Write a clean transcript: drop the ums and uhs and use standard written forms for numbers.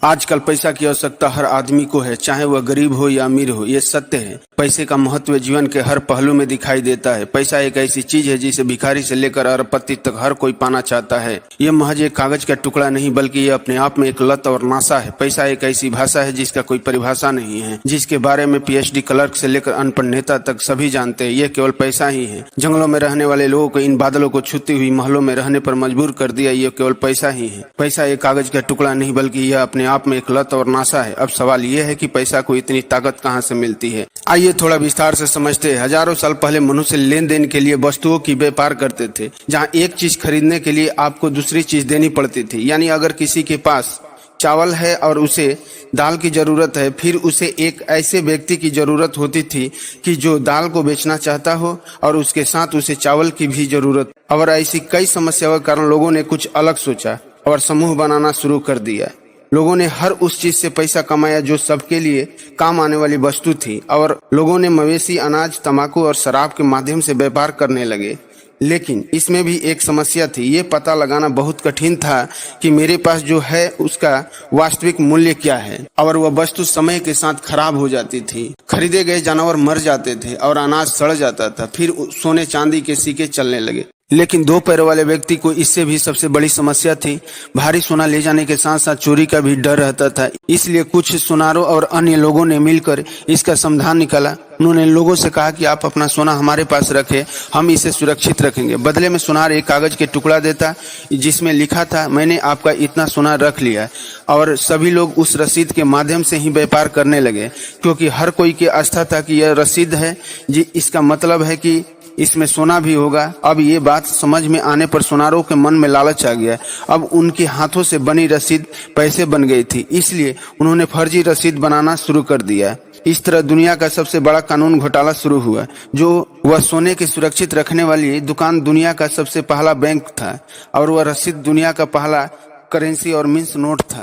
आजकल पैसा की आवश्यकता हर आदमी को है, चाहे वह गरीब हो या अमीर हो। ये सत्य है। पैसे का महत्व जीवन के हर पहलू में दिखाई देता है। पैसा एक ऐसी चीज है जिसे भिखारी से लेकर अरबपति तक हर कोई पाना चाहता है। यह महज एक कागज का टुकड़ा नहीं, बल्कि यह अपने आप में एक लत और नाशा है। पैसा एक ऐसी भाषा है जिसका कोई परिभाषा नहीं है, जिसके बारे में PhD क्लर्क से लेकर अनपढ़ नेता तक सभी जानते हैं। यह केवल पैसा ही है। जंगलों में रहने वाले लोगों को इन बादलों को छूती हुई महलों में रहने पर मजबूर कर दिया। यह केवल पैसा ही है। पैसा एक कागज का टुकड़ा नहीं, बल्कि यह अपने आप में एक लत और नाशा है। अब सवाल यह है कि पैसा को इतनी ताकत कहां से मिलती है। आइए थोड़ा विस्तार से समझते हैं। हजारों साल पहले मनुष्य लेन देन के लिए वस्तुओं की व्यापार करते थे, जहां एक चीज खरीदने के लिए आपको दूसरी चीज देनी पड़ती थी। यानी अगर किसी के पास चावल है और उसे दाल की जरूरत है, फिर उसे एक ऐसे व्यक्ति की जरूरत होती थी कि जो दाल को बेचना चाहता हो और उसके साथ उसे चावल की भी जरूरत। और ऐसी कई समस्याओं के कारण लोगों ने कुछ अलग सोचा और समूह बनाना शुरू कर दिया। लोगों ने हर उस चीज से पैसा कमाया जो सबके लिए काम आने वाली वस्तु थी, और लोगों ने मवेशी, अनाज, तंबाकू और शराब के माध्यम से व्यापार करने लगे। लेकिन इसमें भी एक समस्या थी। ये पता लगाना बहुत कठिन था कि मेरे पास जो है उसका वास्तविक मूल्य क्या है। और वह वस्तु समय के साथ खराब हो जाती थी। खरीदे गए जानवर मर जाते थे और अनाज सड़ जाता था। फिर सोने चांदी के सिक्के चलने लगे। लेकिन दो पैरों वाले व्यक्ति को इससे भी सबसे बड़ी समस्या थी। भारी सोना ले जाने के साथ साथ चोरी का भी डर रहता था। इसलिए कुछ सुनारों और अन्य लोगों ने मिलकर इसका समाधान निकाला। उन्होंने लोगों से कहा कि आप अपना सोना हमारे पास रखें, हम इसे सुरक्षित रखेंगे। बदले में सुनार एक कागज के टुकड़ा देता जिसमें लिखा था, मैंने आपका इतना सोना रख लिया। और सभी लोग उस रसीद के माध्यम से ही व्यापार करने लगे, क्योंकि हर कोई की आस्था था कि यह रसीद है जी, इसका मतलब है कि इसमें सोना भी होगा। अब ये बात समझ में आने पर सुनारों के मन में लालच आ गया। अब उनके हाथों से बनी रसीद पैसे बन गई थी, इसलिए उन्होंने फर्जी रसीद बनाना शुरू कर दिया। इस तरह दुनिया का सबसे बड़ा कानून घोटाला शुरू हुआ। जो वह सोने के सुरक्षित रखने वाली दुकान दुनिया का सबसे पहला बैंक था, और वह रसीद दुनिया का पहला करेंसी और मीन्स नोट था।